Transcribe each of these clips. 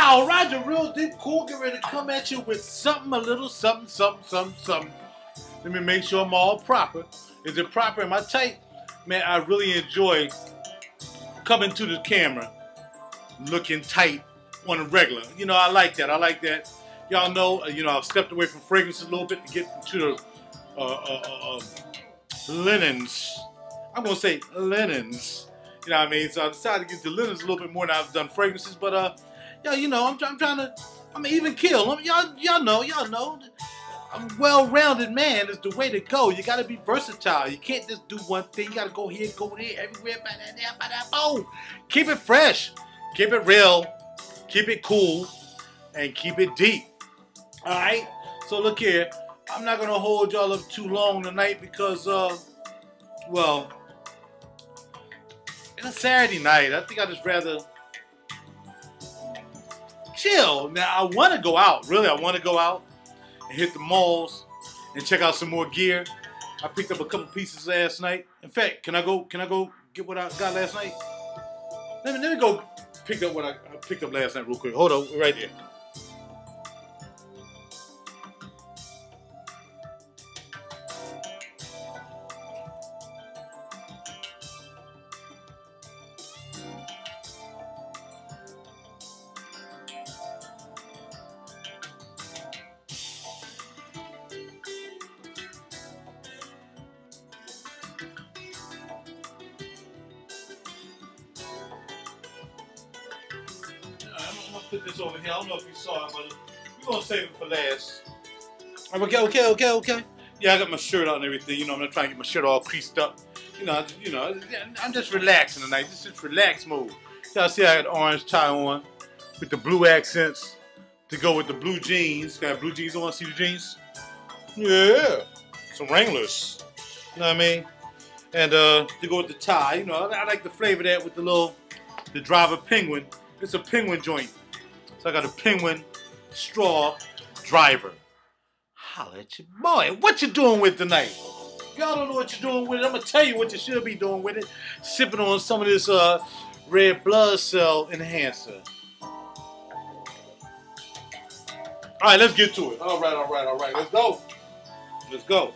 Wow, Roger, real deep cool. Get ready to come at you with something, a little something, something. Let me make sure I'm all proper. Is it proper? Am I tight? Man, I really enjoy coming to the camera looking tight on a regular. You know, I like that. I like that. Y'all know, I've stepped away from fragrances a little bit to get into the linens. I'm going to say linens. You know what I mean? So I decided to get the linens a little bit more than I've done fragrances. But, I'm trying to, I'm an even kill. Y'all know. I'm a well-rounded man is the way to go. You got to be versatile. You can't just do one thing. You got to go here, go there, everywhere, boom. Keep it fresh. Keep it real. Keep it cool. And keep it deep. All right? So look here. I'm not going to hold y'all up too long tonight because, well, it's a Saturday night. I think I'd just rather chill. Now, I want to go out. Really, I want to go out and hit the malls and check out some more gear. I picked up a couple pieces last night. In fact, can I go get what I got last night? Let me go pick up what I picked up last night real quick. Hold on, right there. Put this over here. I don't know if you saw it, but we're gonna save it for last. Okay. Yeah, I got my shirt on and everything. I'm not trying to get my shirt all creased up. I'm just relaxing tonight. This is relax mode. Y'all see I got the orange tie on with the blue accents to go with the blue jeans. Got blue jeans on. See the jeans? Yeah, some Wranglers. You know what I mean? And to go with the tie. I like the flavor of that with the driver penguin. It's a penguin joint. So I got a penguin straw driver. Holla at your boy. What you doing with tonight? Y'all don't know what you're doing with it. I'm going to tell you what you should be doing with it. Sipping on some of this red blood cell enhancer. Alright, let's get to it. Alright. Let's go.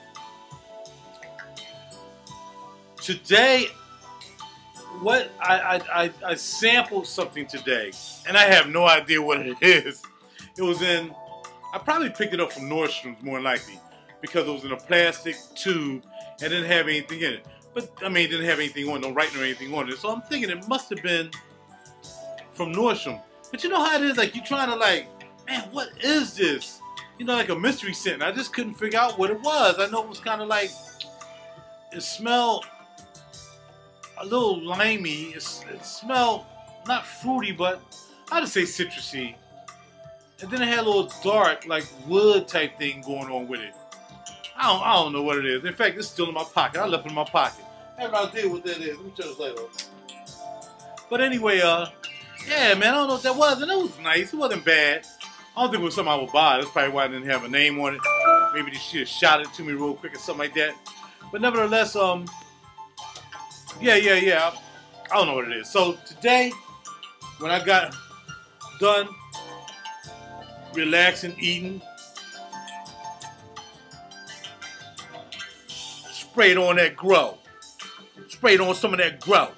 Today, what I sampled something today, and I have no idea what it is. It was I probably picked it up from Nordstrom's more than likely, because it was in a plastic tube and didn't have anything in it. But, it didn't have anything on it, no writing or anything on it. So I'm thinking it must have been from Nordstrom. But you know how it is, like, you're trying to man, what is this? Like a mystery scent. And I just couldn't figure out what it was. I know it was kind of like, it smelled a little limey. It smelled not fruity, but I'd just say citrusy. And then it had a little dark, like wood type thing going on with it. I don't know what it is. In fact, it's still in my pocket. I left it in my pocket. I have no idea what that is. Let me show this later. But anyway, yeah, man, I don't know what that was. And it was nice. It wasn't bad. I don't think it was something I would buy. That's probably why I didn't have a name on it. Maybe they should have shot it to me real quick or something like that. But nevertheless, yeah. I don't know what it is. So today, when I got done relaxing, eating, sprayed on that grow. Sprayed on some of that grow.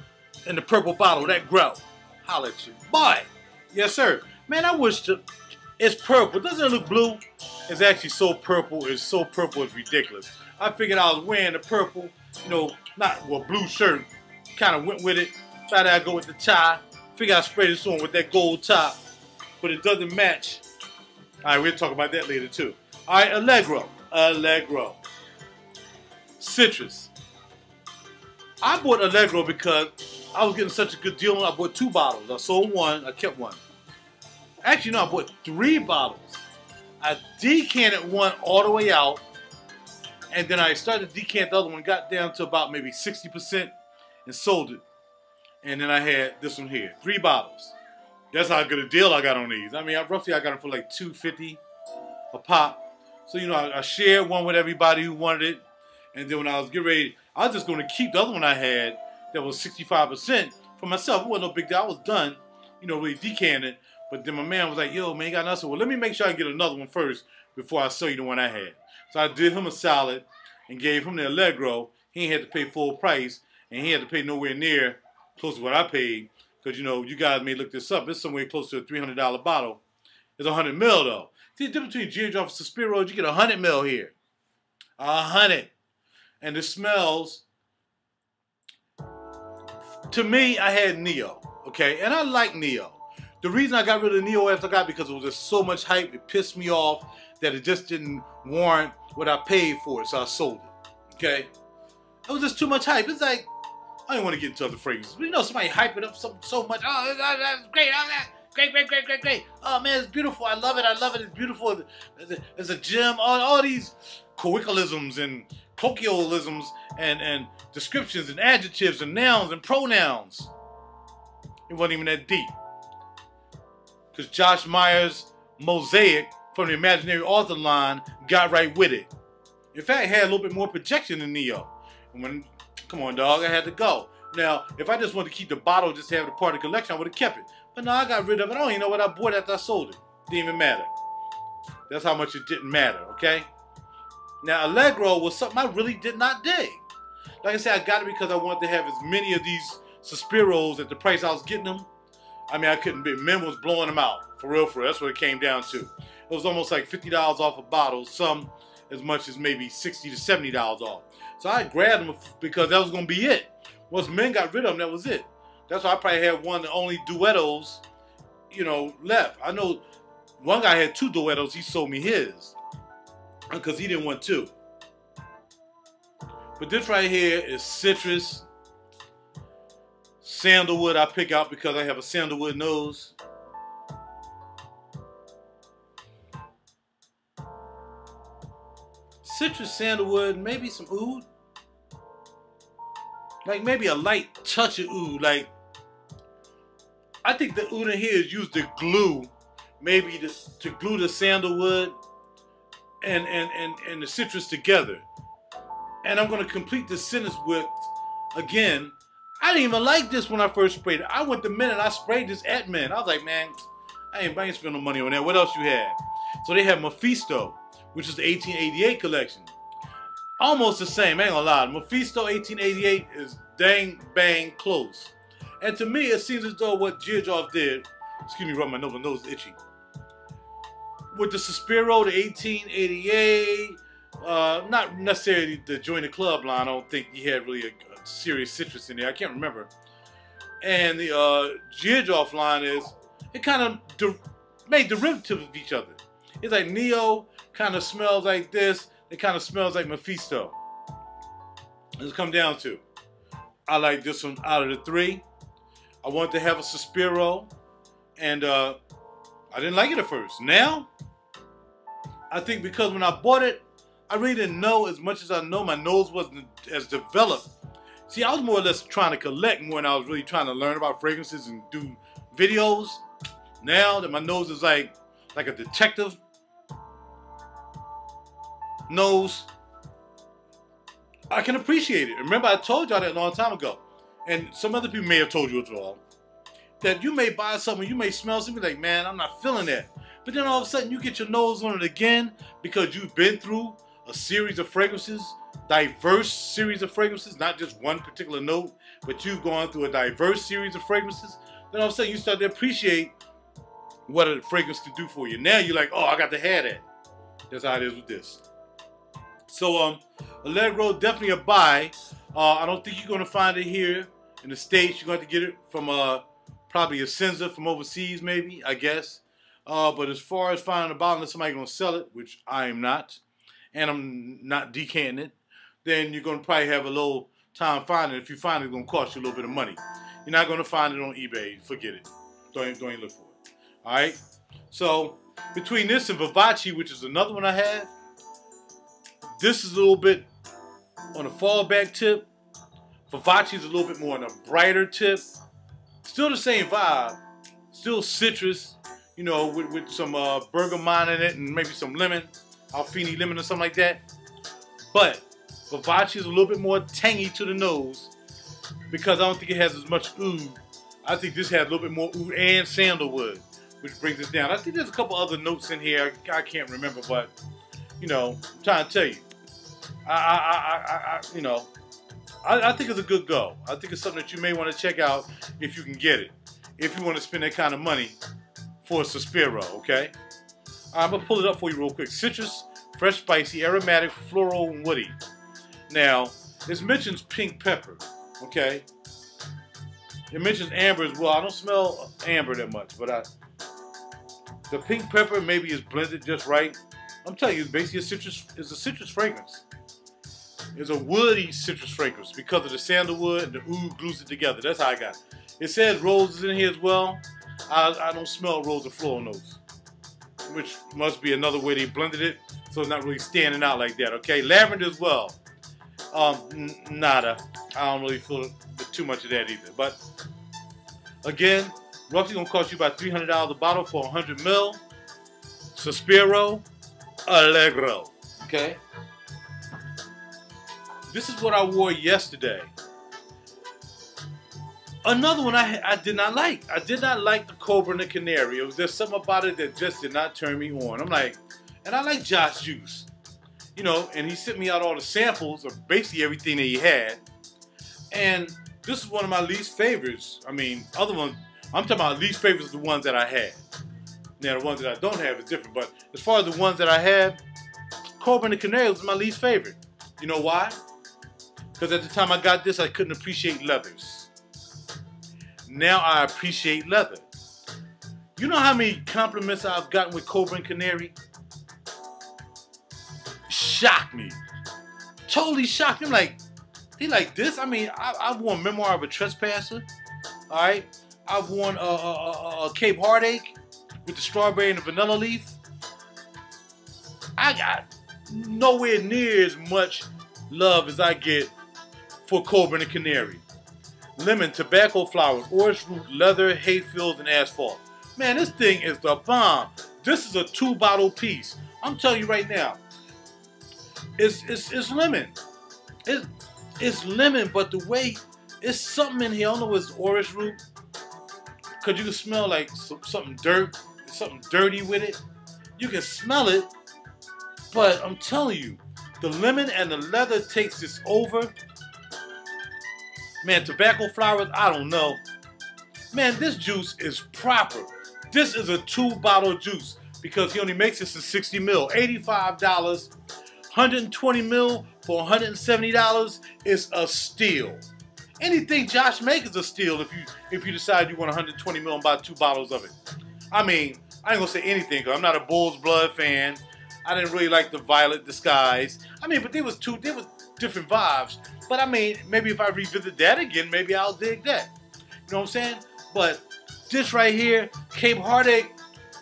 In the purple bottle, that grow. Holla at you. Boy. Yes, sir. Man, I wish it's purple. Doesn't it look blue? It's actually so purple. It's so purple, it's ridiculous. I figured I was wearing the purple, blue shirt. Kind of went with it. Thought I'd go with the tie. Figured I'd spray this on with that gold top. But it doesn't match. Alright, we'll talk about that later too. Alright, Allegro. Citrus. I bought Allegro because I was getting such a good deal. I bought 2 bottles. I sold 1. I kept 1. Actually, no, I bought 3 bottles. I decanted 1 all the way out. And then I started to decant the other one. Got down to about maybe 60% and sold it. And then I had this one here. 3 bottles. That's how good a deal I got on these. Roughly I got them for like $2.50 a pop. So, I shared one with everybody who wanted it. And then when I was getting ready, I was just going to keep the other one I had that was 65% for myself. It wasn't no big deal. I was done, really decanted. But then my man was like, yo, man, you got another one? Well, let me make sure I get another one first before I sell you the one I had. So I did him a solid and gave him the Allegro. He ain't had to pay full price, and he had to pay nowhere near close to what I paid. Because, you know, you guys may look this up. It's somewhere close to a $300 bottle. It's 100 ml, though. See, the difference between Georgia and Sospiro, you get 100 ml here. 100. And the smells, to me, I had Neo, okay? And I like Neo. The reason I got rid of Neo after I got because it was just so much hype, it pissed me off that it just didn't warrant what I paid for it, so I sold it, okay? It was just too much hype. It's like, I don't want to get into other fragrances, but you know, somebody hype it up so much. Oh, that's great. Oh, great. Oh, man, it's beautiful. I love it. It's beautiful. It's a gem. All these colloquialisms and colloquialisms and descriptions and adjectives and nouns and pronouns. It wasn't even that deep. Because Josh Meyer's Mosaic from the Imaginary Author line got right with it. In fact, it had a little bit more projection than Neo. And when, come on, dog, I had to go. Now, if I just wanted to keep the bottle, just have it a part of the collection, I would have kept it. But no, I got rid of it. I don't even know what I bought after I sold it. Didn't even matter. That's how much it didn't matter, okay? Now, Allegro was something I really did not dig. Like I said, I got it because I wanted to have as many of these Sospiros at the price I was getting them. I mean, I couldn't be. Men was blowing them out. For real. That's what it came down to. It was almost like $50 off a bottle. Some as much as maybe $60 to $70 off. So I grabbed them because that was going to be it. Once men got rid of them, that was it. That's why I probably had one of the only duettos, you know, left. I know one guy had 2 duettos. He sold me his because he didn't want 2. But this right here is citrus, sandalwood. I pick out because I have a sandalwood nose. Citrus, sandalwood, maybe some oud. Like maybe a light touch of oud. Like, I think the oud in here is used to glue, maybe to glue the sandalwood and the citrus together. And I'm going to complete this sentence with, again, I didn't even like this when I first sprayed it. I went to men and I sprayed this at men. I was like, man, I ain't spending no money on that. What else you have? So they have Mephisto, which is the 1888 collection. Almost the same, I ain't gonna lie. Mephisto 1888 is dang bang close. And to me, it seems as though what RaJuR did, excuse me, rub my nose is itchy. With the Sospiro, the 1888, not necessarily the Join the Club line. I don't think he had really a serious citrus in there. I can't remember. And the RaJuR line is, it kind of made derivative of each other. It's like Neo kind of smells like this. It kind of smells like Mephisto. Let's come down to, I like this one out of the 3. I wanted to have a Sospiro, and I didn't like it at first. Now, I think because when I bought it, I really didn't know as much as I know. My nose wasn't as developed. See, I was more or less trying to collect more than I was really trying to learn about fragrances and do videos. Now that my nose is like a detective nose, I can appreciate it. Remember, I told y'all that a long time ago, and some other people may have told you as well, that you may buy something, you may smell something like, man, I'm not feeling that. But then all of a sudden you get your nose on it again because you've been through a series of fragrances, diverse series of fragrances, not just one particular note, but you've gone through a diverse series of fragrances. Then all of a sudden you start to appreciate what a fragrance can do for you. Now you're like, oh, I got to have that. That's how it is with this. So Allegro, definitely a buy. I don't think you're going to find it here in the States. You're going to have to get it from probably a Senza from overseas, maybe, I guess. But as far as finding a bottle, unless somebody's going to sell it, which I am not, and I'm not decanting it, then you're going to probably have a little time finding it. If you find it, it's going to cost you a little bit of money. You're not going to find it on eBay. Forget it. Don't even look for it. All right? So between this and Vivace, which is another one I have, this is a little bit on a fallback tip. Vivace is a little bit more on a brighter tip. Still the same vibe. Still citrus, you know, with some bergamot in it and maybe some lemon, Alfini lemon or something like that. But Vivace is a little bit more tangy to the nose because I don't think it has as much oud. I think this has a little bit more oud and sandalwood, which brings us down. I think there's a couple other notes in here. I can't remember, but you know, I'm trying to tell you. You know, I think it's a good go. I think it's something that you may want to check out if you can get it. If you want to spend that kind of money for a Sospiro, okay? I'm going to pull it up for you real quick. Citrus, fresh, spicy, aromatic, floral, and woody. Now, it mentions pink pepper, okay? It mentions amber as well. I don't smell amber that much, but the pink pepper maybe is blended just right. I'm telling you, basically it's a citrus fragrance. It's a woody citrus fragrance because of the sandalwood and the oud glues it together. That's how I got it. It says roses in here as well. I don't smell rose or floral notes, which must be another way they blended it, so it's not really standing out like that, okay? Lavender as well. Nada. I don't really feel too much of that either. But, again, roughly going to cost you about $300 a bottle for 100 ml. Sospiro Allegro, okay? This is what I wore yesterday. Another one I did not like. I did not like the Cobra and the Canary. It was just something about it that just did not turn me on. I'm like, and I like Josh Juice. You know, and he sent me out all the samples of basically everything that he had. And this is one of my least favorites. I mean, other ones, I'm talking about least favorites are the ones that I had. Now, the ones that I don't have is different. But as far as the ones that I have, Cobra and the Canary was my least favorite. You know why? Because at the time I got this, I couldn't appreciate leathers. Now I appreciate leather. You know how many compliments I've gotten with Cobra and Canary? Shocked me. Totally shocked me. I'm like, they like this? I mean, I've worn Memoir of a Trespasser. Alright? I've worn a Cape Heartache with the strawberry and the vanilla leaf. I got nowhere near as much love as I get for Corbin and Canary. Lemon, tobacco flowers, orange root, leather, hay fields, and asphalt. Man, this thing is the bomb. This is a 2-bottle piece. I'm telling you right now. It's lemon. It's lemon, but the way it's something in here. I don't know if it's orange root. Cause you can smell like something dirty with it. You can smell it, but I'm telling you, the lemon and the leather takes this over. Man, tobacco flowers, I don't know. Man, this juice is proper. This is a 2-bottle juice because he only makes this in 60 ml. $85, 120 ml for $170 is a steal. Anything Josh makes is a steal if you decide you want 120 ml and buy 2 bottles of it. I mean, I ain't gonna say anything because I'm not a Bull's Blood fan. I didn't really like the Violet Disguise. I mean, but there was different vibes. But I mean, maybe if I revisit that again, maybe I'll dig that. You know what I'm saying? But this right here, Cape Heartache,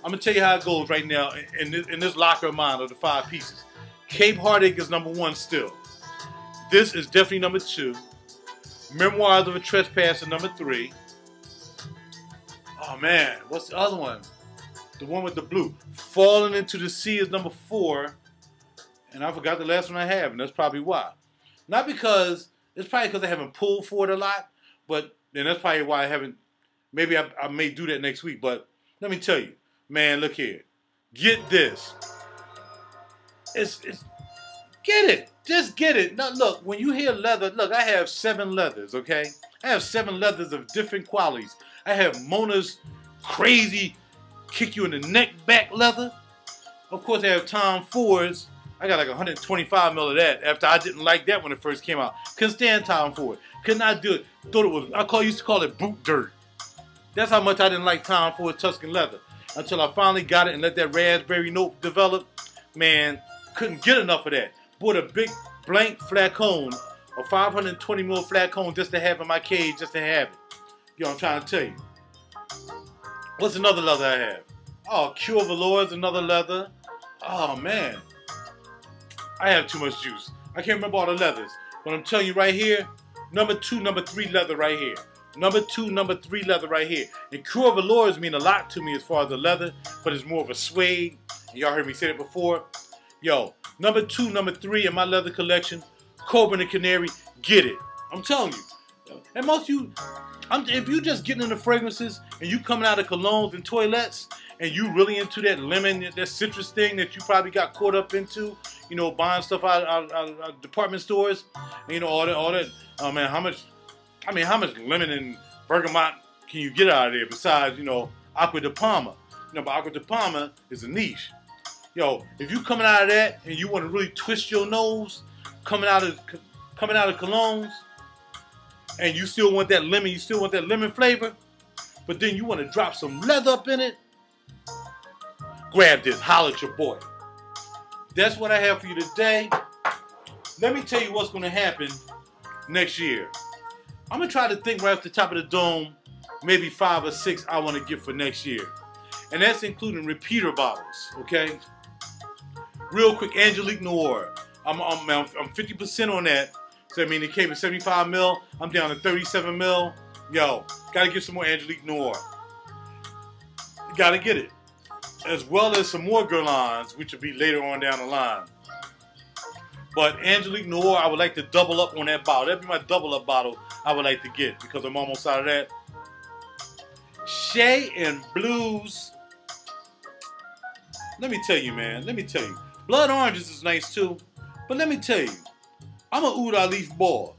I'm gonna tell you how it goes right now in this locker of mine of the 5 pieces. Cape Heartache is number 1 still. This is definitely number 2. Memoirs of a Trespasser, number 3. Oh man, what's the other one? The one with the blue. Falling Into the Sea is number 4. And I forgot the last one I have, and that's probably why. Not because, it's probably because I haven't pulled for it a lot, but then that's probably why I haven't, maybe I may do that next week, but let me tell you, man, look here. Get this. Get it. Just get it. Now look, when you hear leather, look, I have 7 leathers, okay? I have 7 leathers of different qualities. I have Mona's crazy, kick you in the neck back leather. Of course, I have Tom Ford's. I got like 125 ml of that after I didn't like that when it first came out. Couldn't stand Tom Ford. Could not do it. Thought it was, used to call it boot dirt. That's how much I didn't like Tom Ford's Tuscan leather. Until I finally got it and let that raspberry note develop. Man, couldn't get enough of that. Bought a big blank flacon, a 520 ml flacon just to have in my cage, just to have it. Yo, I'm trying to tell you. What's another leather I have? Oh, Cure Velour is another leather. Oh, man. I have too much juice. I can't remember all the leathers. But I'm telling you right here, number 2, number 3 leather right here. Number 2, number 3 leather right here. And Cure Velours mean a lot to me as far as the leather, but it's more of a suede. Y'all heard me say it before. Yo, number 2, number 3 in my leather collection, Cobra and Canary, get it. I'm telling you. And most of you, if you just getting into fragrances and you coming out of colognes and toilettes and you really into that lemon, that citrus thing that you probably got caught up into, you know, buying stuff out department stores, and, you know, all that. Oh man, how much lemon and bergamot can you get out of there besides, you know, Aqua de Palma? You know, but Aqua de Palma is a niche. Yo, if you coming out of that and you want to really twist your nose, coming out of colognes, and you still want that lemon, flavor, but then you want to drop some leather up in it, grab this, holler at your boy. That's what I have for you today. Let me tell you what's going to happen next year. I'm going to try to think right off the top of the dome, maybe 5 or 6 I want to get for next year. And that's including repeater bottles, okay? Real quick, Angelique Noir. I'm 50% on that. So I mean, it came in 75 mil. I'm down to 37 mil. Yo, gotta get some more Angelique Noir. You gotta get it. As well as some more Guerlains, which will be later on down the line. But Angelique Noir, I would like to double up on that bottle. That'd be my double up bottle I would like to get because I'm almost out of that. Shea and Blues. Let me tell you, man. Let me tell you. Blood Oranges is nice too. But let me tell you. I'm a Oud Alif boy.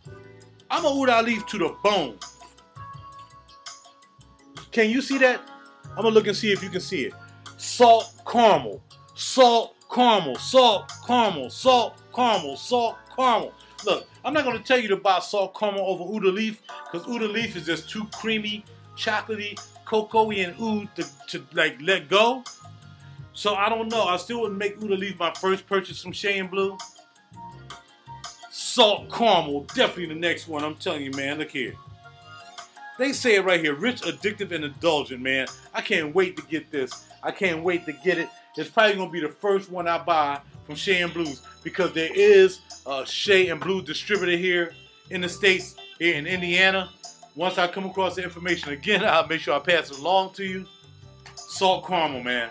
I'm a Oud Alif to the bone. Can you see that? I'm going to look and see if you can see it. Salt caramel. Salt caramel. Salt caramel. Salt caramel. Salt caramel. Look, I'm not going to tell you to buy salt caramel over Oud Alif because Oud Alif is just too creamy, chocolatey, cocoa-y, and oud to like let go. So I don't know. I still wouldn't make Oud Alif my first purchase from Shea and Blue. Salt caramel, definitely the next one. I'm telling you, man. Look here. They say it right here. Rich, addictive, and indulgent, man. I can't wait to get this. I can't wait to get it. It's probably going to be the first one I buy from Shea and Blues because there is a Shea and Blue distributor here in the States, here in Indiana. Once I come across the information again, I'll make sure I pass it along to you. Salt caramel, man.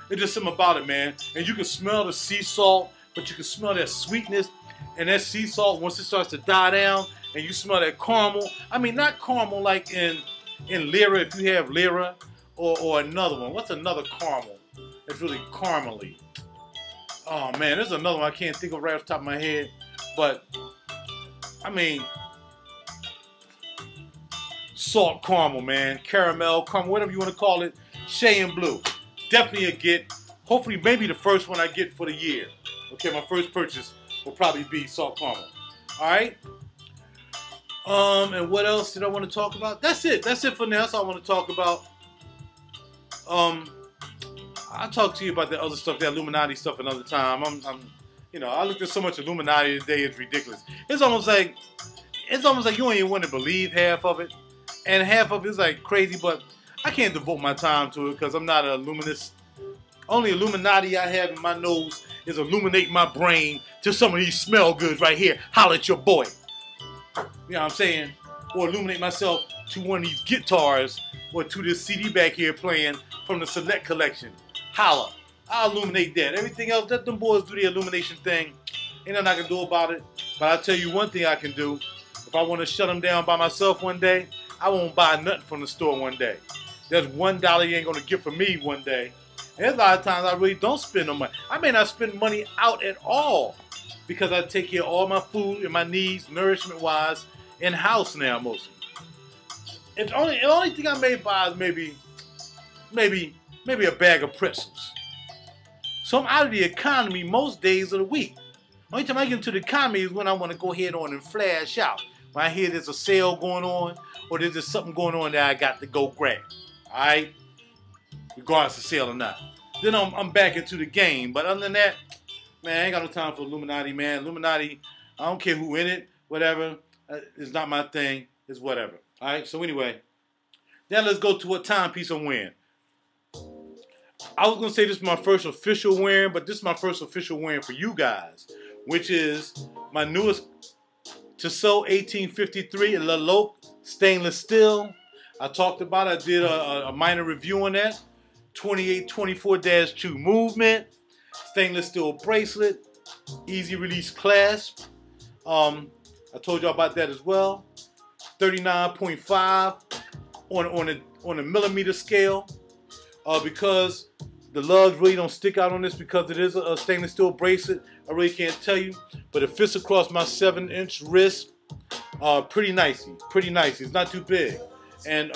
There's just something about it, man. And you can smell the sea salt, but you can smell that sweetness. And that sea salt, once it starts to die down, and you smell that caramel. I mean, not caramel like in Lyra, if you have Lyra, or another one. What's another caramel that's really caramely? Oh, man, there's another one I can't think of right off the top of my head. But, I mean, salt caramel, man. Caramel, caramel, whatever you want to call it. Shea and Blue. Definitely a get. Hopefully, maybe the first one I get for the year. Okay, my first purchase will probably be salt caramel. All right. And what else did I want to talk about? That's it. That's it for now. That's all I want to talk about. I'll talk to you about the other stuff, that Illuminati stuff, another time. You know, I looked at so much Illuminati today. It's ridiculous. It's almost like you don't even want to believe half of it, and half of it is like crazy. But I can't devote my time to it because I'm not a luminist. Only Illuminati I have in my nose is illuminate my brain to some of these smell goods right here. Holla at your boy. You know what I'm saying? Or illuminate myself to one of these guitars or to this CD back here playing from the Select Collection. Holla. I'll illuminate that. Everything else, let them boys do the illumination thing. Ain't nothing I can do about it. But I'll tell you one thing I can do. If I want to shut them down by myself one day, I won't buy nothing from the store one day. There's $1 you ain't going to get from me one day. And a lot of times I really don't spend no money. I may not spend money out at all because I take care of all my food and my needs, nourishment-wise, in-house now mostly. The only thing I may buy is maybe a bag of pretzels. So I'm out of the economy most days of the week. Only time I get into the economy is when I want to go ahead on and flash out. When I hear there's a sale going on or there's just something going on that I got to go grab. Alright? Regardless of sale or not. Then I'm back into the game. But other than that, man, I ain't got no time for Illuminati, man. Illuminati, I don't care who in it, whatever. It's not my thing. It's whatever. All right, so anyway, now let's go to what timepiece I'm wearing. I was going to say this is my first official wearing, but this is my first official wearing for you guys, which is my newest Tissot 1853 Le Loc stainless steel. I talked about it. I did a minor review on that. 2824-2 movement, stainless steel bracelet, easy release clasp. I told y'all about that as well. 39.5 on a millimeter scale. because the lugs really don't stick out on this because it is a stainless steel bracelet. I really can't tell you, but it fits across my 7-inch wrist pretty nicely. Pretty nice. It's not too big, and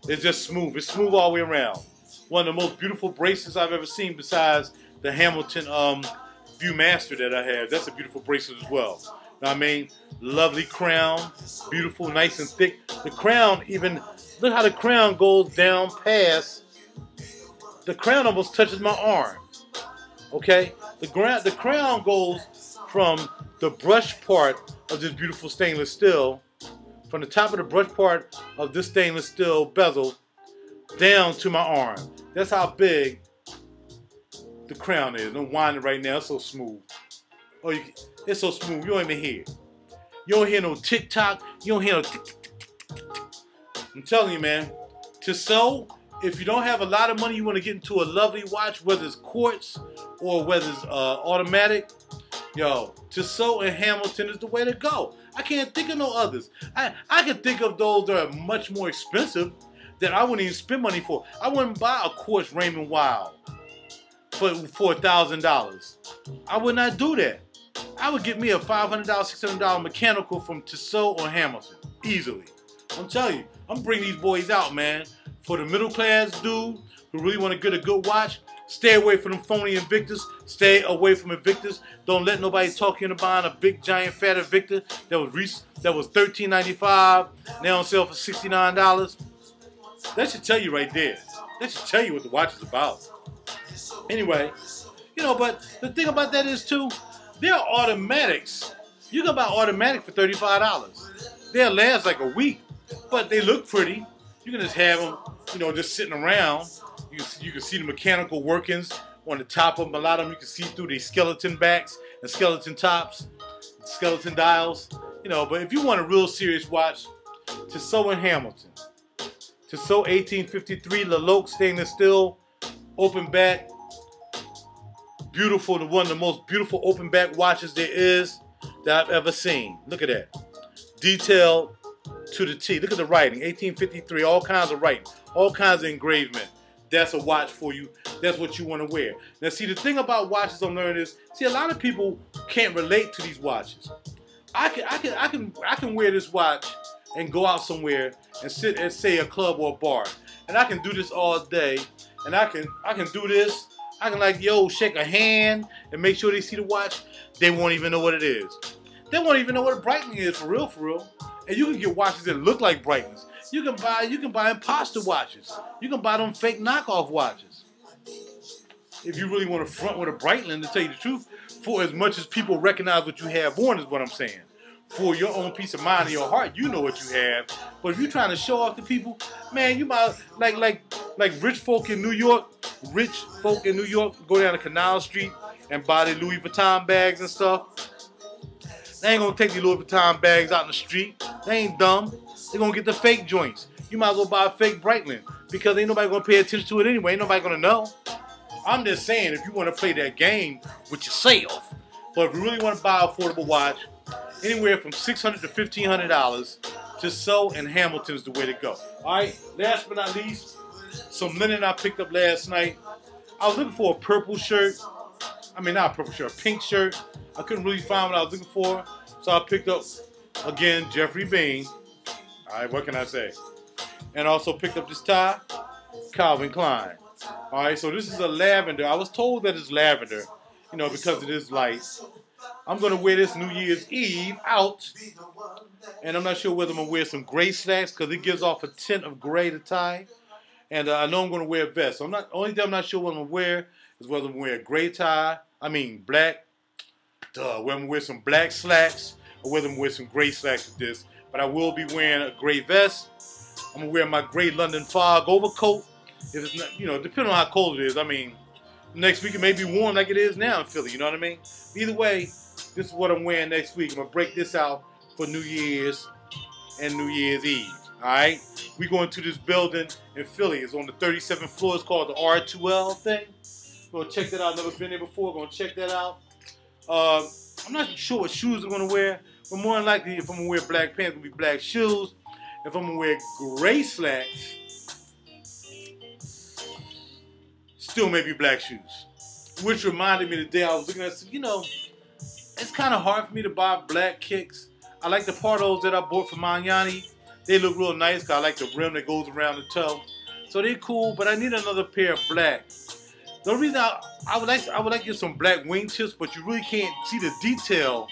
it's just smooth. It's smooth all the way around. One of the most beautiful bracelets I've ever seen, besides the Hamilton Viewmaster that I have. That's a beautiful bracelet as well. Know what I mean? Lovely crown, beautiful, nice and thick. The crown even, look how the crown goes down past. The crown almost touches my arm. Okay? The crown goes from the brush part of this beautiful stainless steel, from the top of the brush part of this stainless steel bezel down to my arm. That's how big the crown is. I'm winding right now. It's so smooth. Oh, it's so smooth. You don't even hear. You don't hear no tick-tock. You don't hear no tick-tick-tick-tick-tick. I'm telling you, man. Tissot, if you don't have a lot of money, you want to get into a lovely watch, whether it's quartz or whether it's automatic, yo, Tissot and Hamilton is the way to go. I can't think of no others. I can think of those that are much more expensive that I wouldn't even spend money for. I wouldn't buy a quartz Raymond Wild for $1,000. I would not do that. I would get me a $500, $600 mechanical from Tissot or Hamilton easily. I'm telling you, I'm bringing these boys out, man. For the middle class dude who really want to get a good watch, stay away from them phony Invictus. Stay away from Invictus. Don't let nobody talk you into buying a big giant fat Invictus that was $13.95. Now on sale for $69. That should tell you right there. That should tell you what the watch is about. Anyway, you know, but the thing about that is too, they're automatics. You can buy automatic for $35. They'll last like a week, but they look pretty. You can just have them, you know, just sitting around. You can see the mechanical workings on the top of them. A lot of them you can see through the skeleton backs and skeleton tops, skeleton dials. You know, but if you want a real serious watch, Tissot and Hamilton. Tissot 1853 Laloque stainless steel, open back. Beautiful, one of the most beautiful open back watches there is that I've ever seen. Look at that. Detailed to the T. Look at the writing. 1853, all kinds of writing, all kinds of engravement. That's a watch for you. That's what you want to wear. Now see, the thing about watches I'm learning is, see, a lot of people can't relate to these watches. I can wear this watch and go out somewhere and sit at, say, a club or a bar, and I can do this all day, and I can do this. I can, like, yo, shake a hand and make sure they see the watch. They won't even know what it is. They won't even know what a Breitling is, for real, for real. And you can get watches that look like Breitlings. You can buy imposter watches. You can buy them fake knockoff watches. If you really want to front with a Breitling, to tell you the truth, for as much as people recognize what you have on, is what I'm saying. For your own peace of mind and your heart, you know what you have. But if you're trying to show off to people, man, you might like rich folk in New York. Rich folk in New York go down to Canal Street and buy their Louis Vuitton bags and stuff. They ain't gonna take the Louis Vuitton bags out in the street. They ain't dumb. They're gonna get the fake joints. You might as well buy a fake Breitling because ain't nobody gonna pay attention to it anyway. Ain't nobody gonna know. I'm just saying, if you want to play that game with yourself, but if you really want to buy an affordable watch, anywhere from $600 to $1,500, Tissot and Hamilton is the way to go. All right. Last but not least, some linen I picked up last night. I was looking for a purple shirt. I mean, not a purple shirt, a pink shirt. I couldn't really find what I was looking for, so I picked up, again, Jeffrey Bean. All right, what can I say? And also picked up this tie, Calvin Klein. All right, so this is a lavender. I was told that it's lavender, you know, because it is light. I'm going to wear this New Year's Eve out, and I'm not sure whether I'm going to wear some gray slacks because it gives off a tint of gray to tie. And I know I'm going to wear a vest. So only thing I'm not sure what I'm going to wear is whether I'm going to wear a gray tie, black, whether I'm going to wear some black slacks or whether I'm going to wear some gray slacks with this. But I will be wearing a gray vest. I'm going to wear my gray London Fog overcoat. If it's not, you know, depending on how cold it is. I mean, next week it may be warm like it is now in Philly, you know what I mean? Either way, this is what I'm wearing next week. I'm going to break this out for New Year's and New Year's Eve, all right? We going to this building in Philly. It's on the 37th floor. It's called the R2L thing. We're going to check that out. Never been there before. Going to check that out. I'm not sure what shoes I'm going to wear, but more than likely, if I'm going to wear black pants, it's going to be black shoes. If I'm going to wear gray slacks, still may be black shoes. Which reminded me today, I was looking at, you know, it's kind of hard for me to buy black kicks. I like the Pardos that I bought from Magnani. They look real nice because I like the rim that goes around the toe. So they're cool, but I need another pair of black. The reason I would like to get some black wingtips, but you really can't see the detail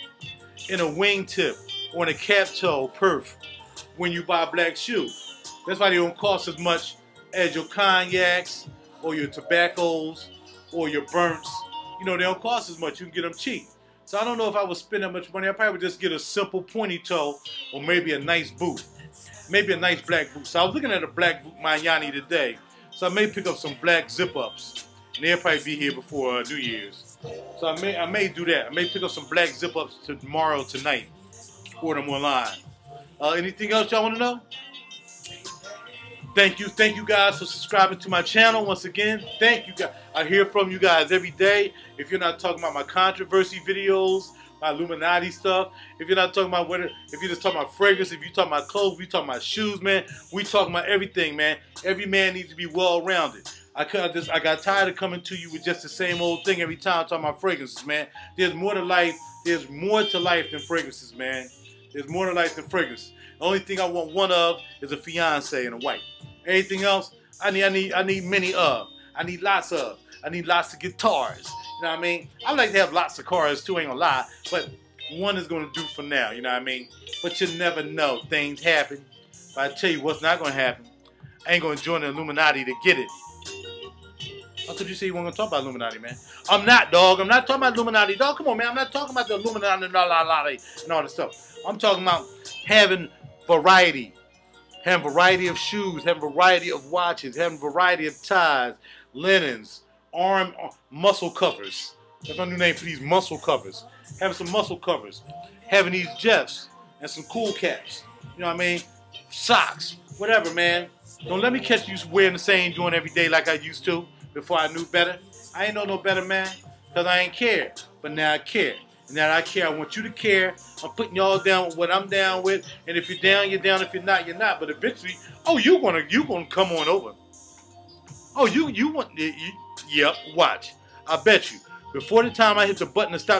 in a wingtip or in a cap toe perf when you buy a black shoe. That's why they don't cost as much as your cognacs or your tobaccos or your burns. You know, they don't cost as much. You can get them cheap. So I don't know if I would spend that much money. I probably would just get a simple pointy toe or maybe a nice boot. Maybe a nice black boot. So I was looking at a black boot Magnani today. So I may pick up some black zip-ups. And they'll probably be here before New Year's. So I may do that. I may pick up some black zip-ups tomorrow, tonight. Order them online. Anything else y'all want to know? Thank you guys for subscribing to my channel once again. Thank you guys. I hear from you guys every day. If you're not talking about my controversy videos, my Illuminati stuff, if you're not talking about if you're just talking about fragrance, if you're talking about clothes, we talking about shoes, man. We talking about everything, man. Every man needs to be well-rounded. I got tired of coming to you with just the same old thing every time talking about fragrances, man. There's more to life. There's more to life than fragrances, man. There's more to life than fragrances. The only thing I want one of is a fiance and a wife. Anything else, I need many of. I need lots of. I need lots of guitars. You know what I mean? I would like to have lots of cars too, ain't gonna lie. But one is gonna do for now, you know what I mean? But you never know. Things happen. But I tell you what's not gonna happen. I ain't gonna join the Illuminati to get it. I thought you said you weren't gonna talk about Illuminati, man. I'm not, dog. I'm not talking about Illuminati, dog. Come on, man. I'm not talking about the Illuminati and all this stuff. I'm talking about having variety. Having variety of shoes, having variety of watches, having variety of ties, linens, muscle covers. That's my new name for these muscle covers. Having some muscle covers. Having these Jeffs and some cool caps. You know what I mean? Socks. Whatever, man. Don't let me catch you wearing the same joint every day like I used to before I knew better. I ain't know no better, man, because I ain't care. But now I care. And now I care. I want you to care. I'm putting y'all down with what I'm down with. And if you're down, you're down. If you're not, you're not. But eventually, oh, you gonna come on over. Oh, you want? Yep. Watch. I bet you. Before the time I hit the button to stop